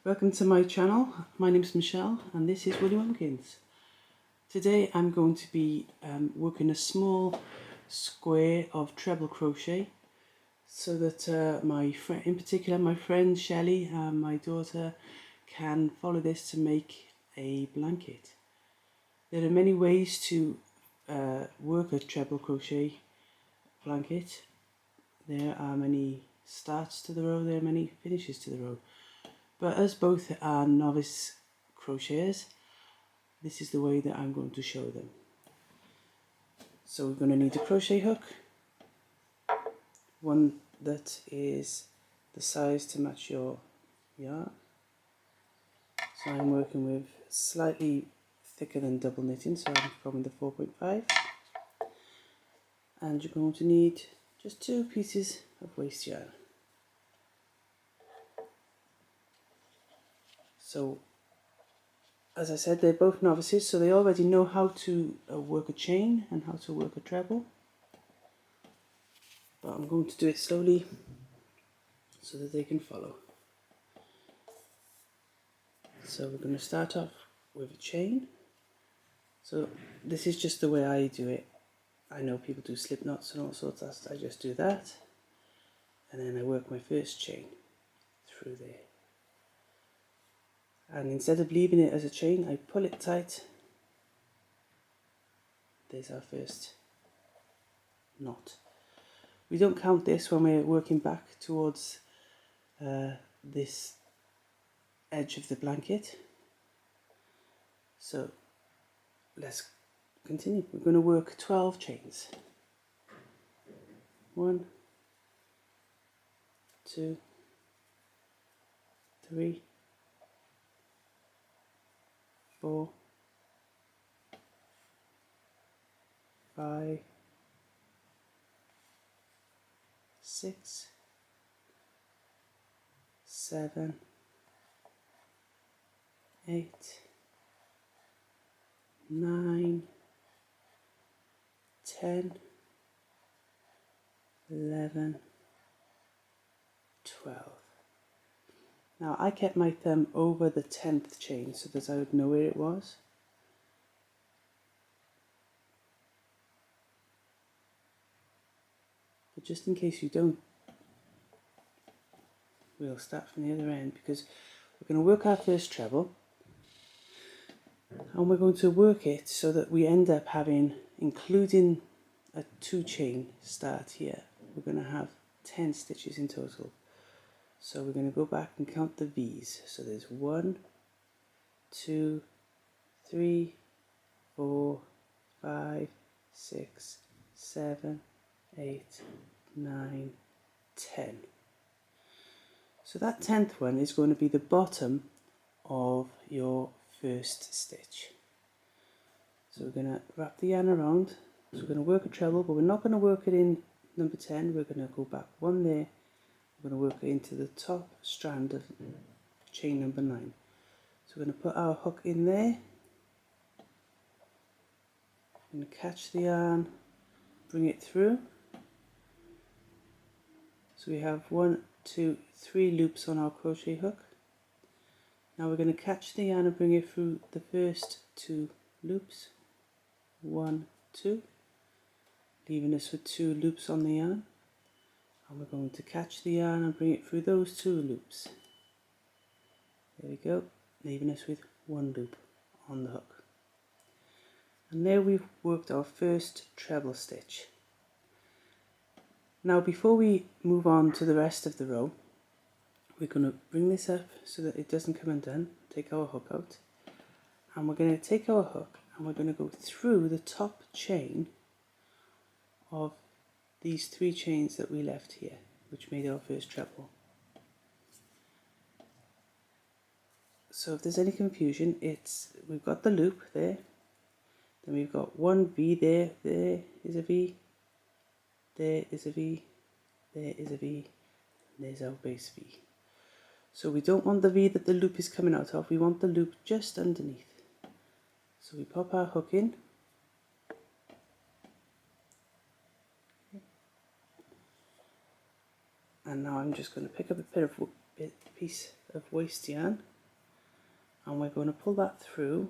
Welcome to my channel. My name's Michelle and this is Willie Mumpkins. Today I'm going to be working a small square of treble crochet so that in particular my friend Shelley and my daughter can follow this to make a blanket. There are many ways to work a treble crochet blanket. There are many starts to the row, there are many finishes to the row. But as both are novice crocheters, this is the way that I'm going to show them. So we're going to need a crochet hook, one that is the size to match your yarn. So I'm working with slightly thicker than double knitting, so I'm from the 4.5. And you're going to need just 2 pieces of waste yarn. So as I said, they're both novices, so they already know how to work a chain and how to work a treble. But I'm going to do it slowly so that they can follow. So we're going to start off with a chain. So this is just the way I do it. I know people do slip knots and all sorts, I just do that. And then I work my first chain through there. And instead of leaving it as a chain, I pull it tight. There's our first knot. We don't count this when we're working back towards this edge of the blanket. So let's continue. We're going to work 12 chains. 1, 2, 3, 4, 5, 6, 7, 8, 9, 10, 11, 12. Now I kept my thumb over the 10th chain so that I would know where it was. But just in case you don't, we'll start from the other end because we're going to work our first treble and we're going to work it so that we end up having, including a 2 chain start here, we're going to have 10 stitches in total. So we're going to go back and count the V's. So there's 1, 2, 3, 4, 5, 6, 7, 8, 9, 10. So that 10th one is going to be the bottom of your first stitch. So we're going to wrap the yarn around. So we're going to work a treble, but we're not going to work it in number 10. We're going to go back 1 there. We're going to work it into the top strand of chain number 9. So we're going to put our hook in there. We're going to catch the yarn, bring it through. So we have 1, 2, 3 loops on our crochet hook. Now we're going to catch the yarn and bring it through the first 2 loops. 1, 2, leaving us with 2 loops on the yarn. And we're going to catch the yarn and bring it through those 2 loops. There we go, leaving us with 1 loop on the hook. And there we've worked our first treble stitch. Now before we move on to the rest of the row, we're going to bring this up so that it doesn't come undone. Take our hook out. And we're going to take our hook and we're going to go through the top chain of these 3 chains that we left here, which made our first treble. So if there's any confusion, we've got the loop there, then we've got 1 V there, there is a V, there is a V, there is a V, and there's our base V. So we don't want the V that the loop is coming out of, we want the loop just underneath. So we pop our hook in. And now I'm just going to pick up a piece of waste yarn and we're going to pull that through.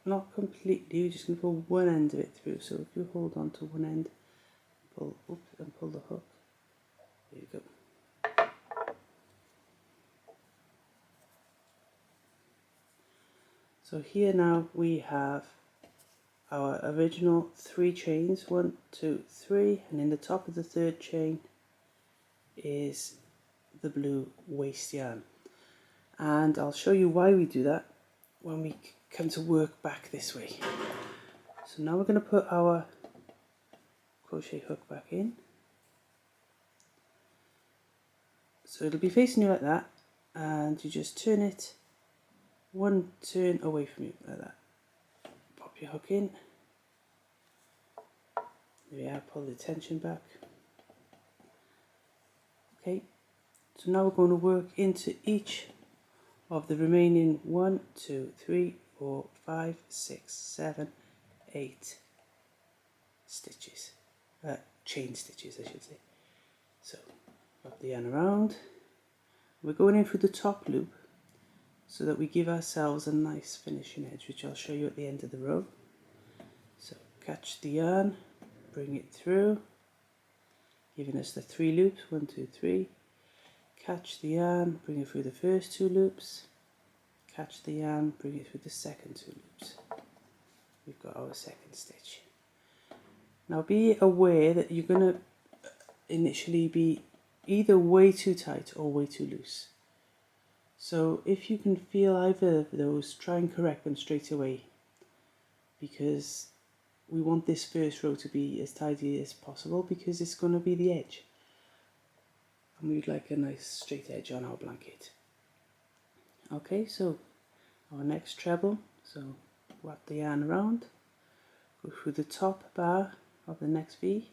Not completely, you're just going to pull one end of it through. So if you hold on to one end, pull up and pull the hook. There you go. So here now we have our original 3 chains, 1, 2, 3, and in the top of the 3rd chain is the blue waste yarn. And I'll show you why we do that when we come to work back this way. So now we're going to put our crochet hook back in. So it'll be facing you like that, and you just turn it one turn away from you, like that. Pop your hook in. There we are, pull the tension back. Okay, so now we're going to work into each of the remaining 1, 2, 3, 4, 5, 6, 7, 8 stitches. Chain stitches, I should say. So, wrap the yarn around. We're going in through the top loop so that we give ourselves a nice finishing edge, which I'll show you at the end of the row. So, catch the yarn, bring it through, giving us the 3 loops, 1, 2, 3. Catch the yarn, bring it through the first 2 loops. Catch the yarn, bring it through the second 2 loops. We've got our second stitch. Now be aware that you're going to initially be either way too tight or way too loose. So if you can feel either of those, try and correct them straight away, because we want this first row to be as tidy as possible, because it's going to be the edge. And we'd like a nice straight edge on our blanket. Okay, so our next treble, so wrap the yarn around, go through the top bar of the next V,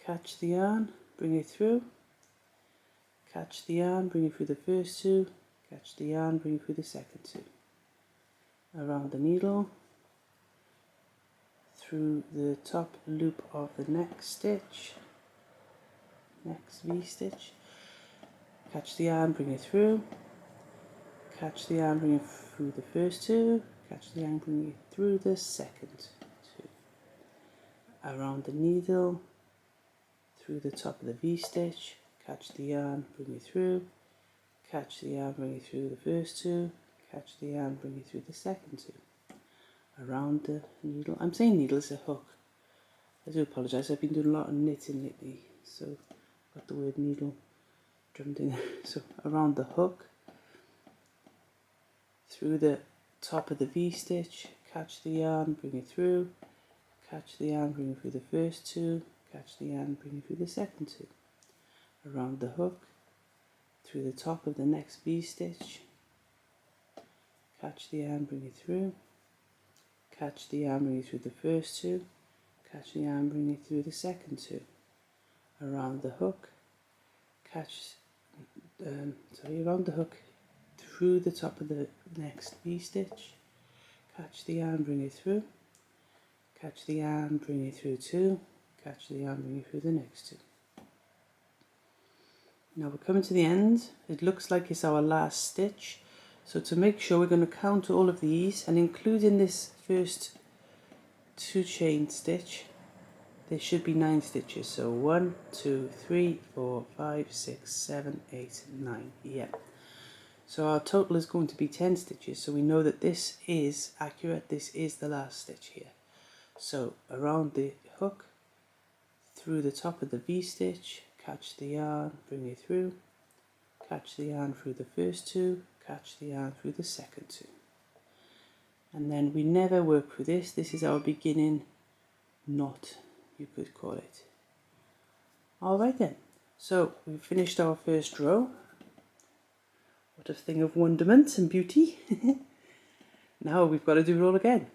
catch the yarn, bring it through, catch the yarn, bring it through the first 2, catch the yarn, bring it through the second 2, around the needle, through the top loop of the next stitch, next V stitch, catch the yarn, bring it through, catch the yarn, bring it through the first 2, catch the yarn, bring it through the second 2, around the needle, through the top of the V stitch, catch the yarn, bring it through, catch the yarn, bring it through the first 2, catch the yarn, bring it through the second 2, around the needle. I'm saying needle, it's a hook. I do apologise, I've been doing a lot of knitting lately, so I've got the word needle drummed in. So around the hook, through the top of the V stitch, catch the yarn, bring it through, catch the yarn, bring it through the first 2, catch the yarn, bring it through the second 2, around the hook, through the top of the next V stitch, catch the yarn, bring it through, catch the yarn, bring it through the first 2, catch the yarn, bring it through the second 2, around the hook, around the hook, through the top of the next V stitch, catch the yarn, bring it through, catch the yarn, bring it through 2, catch the yarn, bring it through the next 2. Now we're coming to the end. It looks like it's our last stitch, so to make sure, we're going to count all of these, and including this first 2 chain stitch, there should be 9 stitches. So 1, 2, 3, 4, 5, 6, 7, 8, 9. Yeah. So our total is going to be 10 stitches. So we know that this is accurate. This is the last stitch here. So around the hook, through the top of the V stitch, catch the yarn, bring it through, catch the yarn through the first 2, catch the yarn through the second 2. And then we never work through this. This is our beginning knot, you could call it. Alright then, so we've finished our first row. What a thing of wonderment and beauty. Now we've got to do it all again.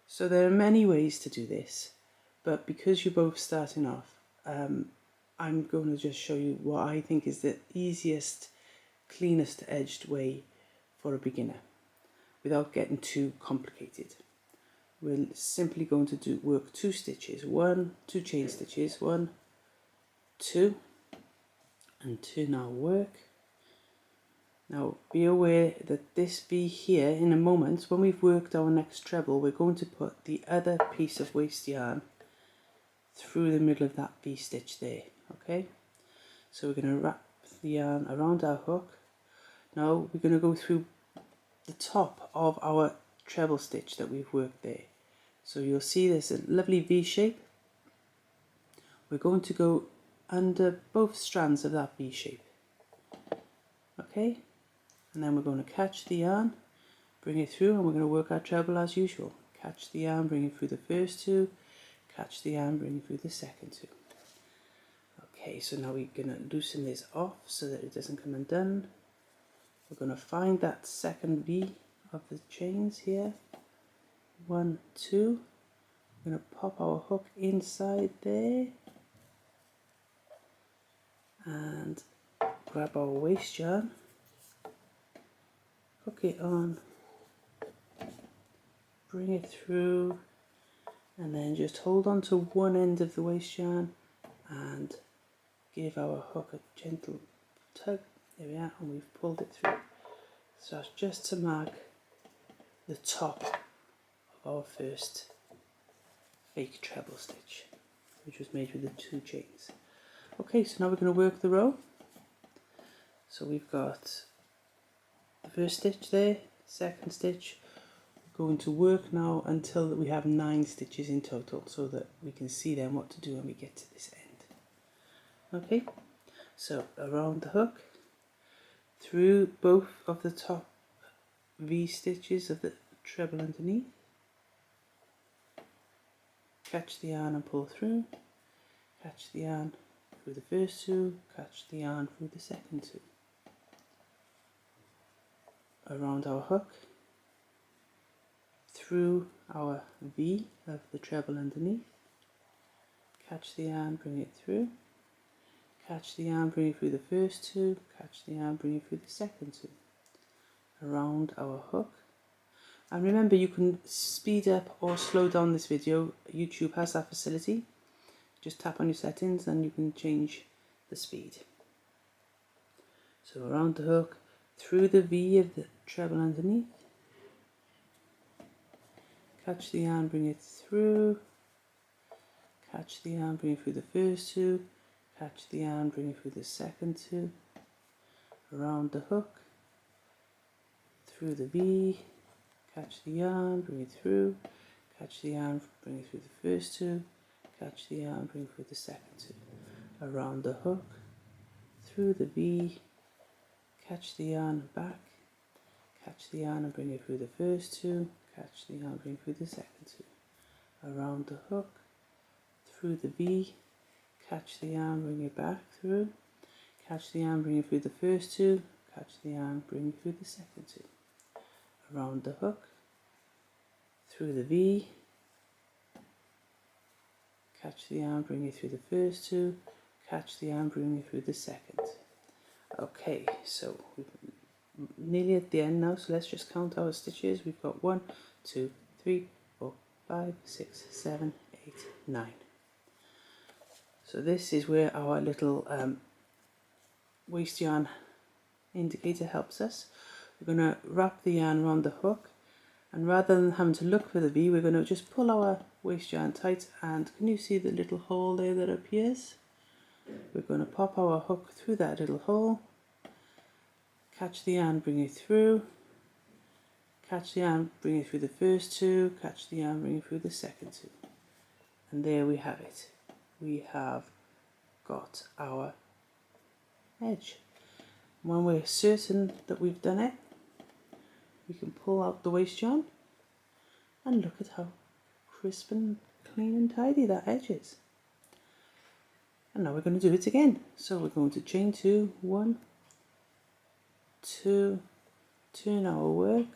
So there are many ways to do this, but because you're both starting off, I'm going to just show you what I think is the easiest, cleanest edged way for a beginner without getting too complicated. We're simply going to work 2 stitches, 2 chain stitches, 1, 2, and turn our work. Now be aware that this V here, in a moment when we've worked our next treble, we're going to put the other piece of waste yarn through the middle of that V stitch there. Okay, so we're going to wrap the yarn around our hook. Now we're going to go through the top of our treble stitch that we've worked there. So you'll see there's a lovely V shape. We're going to go under both strands of that V shape. Okay, and then we're going to catch the yarn, bring it through, and we're going to work our treble as usual. Catch the yarn, bring it through the first two, catch the yarn, bring it through the second two. Okay, so now we're going to loosen this off so that it doesn't come undone. We're going to find that second V of the chains here. 1, 2. We're going to pop our hook inside there and grab our waste yarn, hook it on, bring it through, and then just hold on to one end of the waste yarn and give our hook a gentle tug. There we are, and we've pulled it through. So that's just to mark the top of our first fake treble stitch, which was made with the 2 chains. Okay, so now we're going to work the row. So we've got the first stitch there, second stitch. We're going to work now until we have 9 stitches in total, so that we can see then what to do when we get to this end. Okay, so around the hook, through both of the top V stitches of the treble underneath, catch the yarn and pull through, catch the yarn through the first 2, catch the yarn through the second 2. Around our hook, through our V of the treble underneath, catch the yarn, bring it through, catch the yarn, bring it through the first 2, catch the yarn, bring it through the second 2. Around our hook. And remember, you can speed up or slow down this video. YouTube has that facility. Just tap on your settings and you can change the speed. So around the hook, through the V of the treble underneath, catch the yarn, bring it through, catch the yarn, bring it through the first 2, catch the yarn, bring it through the second 2, around the hook, through the V, catch the yarn, bring it through, catch the yarn, bring it through the first 2, catch the yarn, bring it through the second 2, around the hook, through the V, catch the yarn back, catch the yarn and bring it through the first 2, catch the yarn, bring it through the second 2, around the hook, through the V, catch the yarn, bring it back through, catch the yarn, bring it through the first 2, catch the yarn, bring it through the second 2, around the hook, through the V, catch the yarn, bring it through the first 2, catch the yarn, bring it through the second. Okay, so we're nearly at the end now, so let's just count our stitches. We've got 1, 2, 3, 4, 5, 6, 7, 8, 9. So this is where our little waste yarn indicator helps us. We're going to wrap the yarn around the hook, and rather than having to look for the V, we're going to just pull our waste yarn tight, and can you see the little hole there that appears? We're going to pop our hook through that little hole, catch the yarn, bring it through, catch the yarn, bring it through the first 2, catch the yarn, bring it through the second 2. And there we have it. We have got our edge. When we're certain that we've done it, we can pull out the waste yarn and look at how crisp and clean and tidy that edge is. And now we're going to do it again. So we're going to chain 2, 1, 2, turn our work.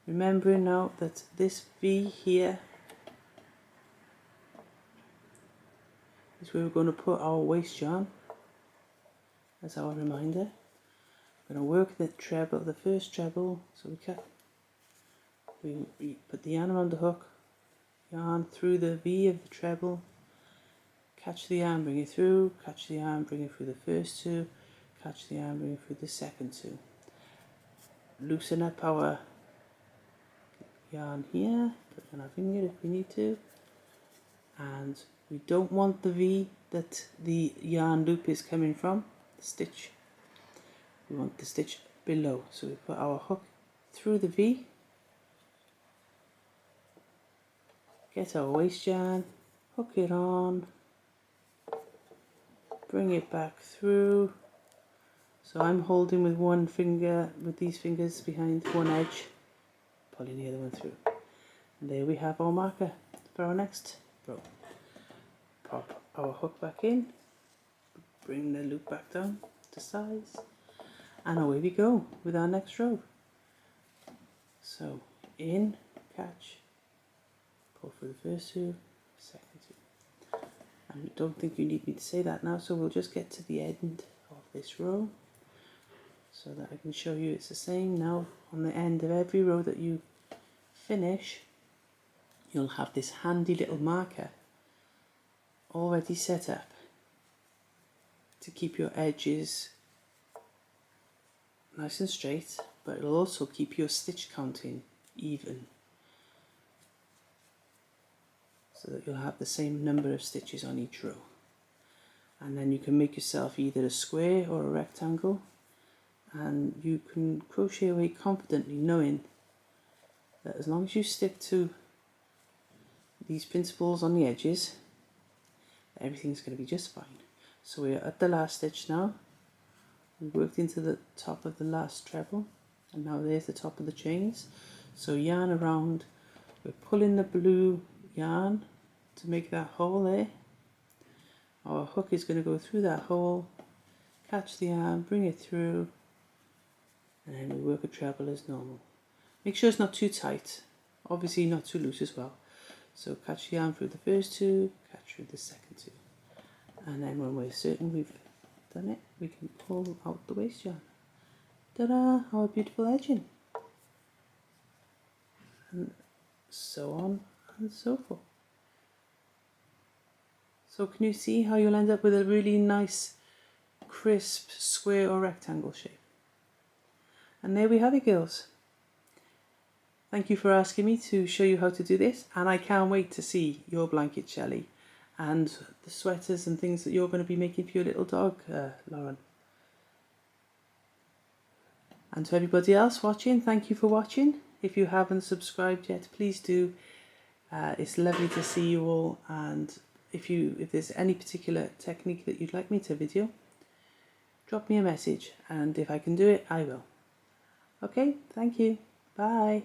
Remembering now that this V here is where we're going to put our waste yarn as our reminder. We're going to work the treble, the first treble, so we put the yarn around the hook, yarn through the V of the treble, catch the yarn, bring it through, catch the yarn, bring it through the first two, catch the yarn, bring it through the second two. Loosen up our yarn here, put it on our finger if we need to, and we don't want the V that the yarn loop is coming from, the stitch. We want the stitch below, so we put our hook through the V, get our waste yarn, hook it on, bring it back through. So I'm holding with one finger, with these fingers behind one edge, pulling the other one through. And there we have our marker for our next row. Pop our hook back in, bring the loop back down to size, and away we go with our next row. So in, catch, pull through the first two, second two. And I don't think you need me to say that now, so we'll just get to the end of this row so that I can show you it's the same. Now on the end of every row that you finish, you'll have this handy little marker already set up to keep your edges nice and straight, but it'll also keep your stitch counting even, so that you'll have the same number of stitches on each row. And then you can make yourself either a square or a rectangle, and you can crochet away confidently knowing that as long as you stick to these principles on the edges, everything's going to be just fine. So we're at the last stitch now. We worked into the top of the last treble, and now there's the top of the chains. So yarn around, we're pulling the blue yarn to make that hole there. Our hook is going to go through that hole, catch the yarn, bring it through, and then we work a treble as normal. Make sure it's not too tight, obviously not too loose as well. So catch the yarn through the first two, catch through the second two, and then when we're certain we've done it, we can pull out the waste yarn. Ta-da! Our beautiful edging, and so on and so forth. So can you see how you'll end up with a really nice crisp square or rectangle shape? And there we have it, girls. Thank you for asking me to show you how to do this, and I can't wait to see your blanket, Shelley, and the sweaters and things that you're going to be making for your little dog, Lauren. And to everybody else watching, thank you for watching. If you haven't subscribed yet, please do. It's lovely to see you all, and if there's any particular technique that you'd like me to video, drop me a message, and if I can do it, I will. Okay, thank you. Bye.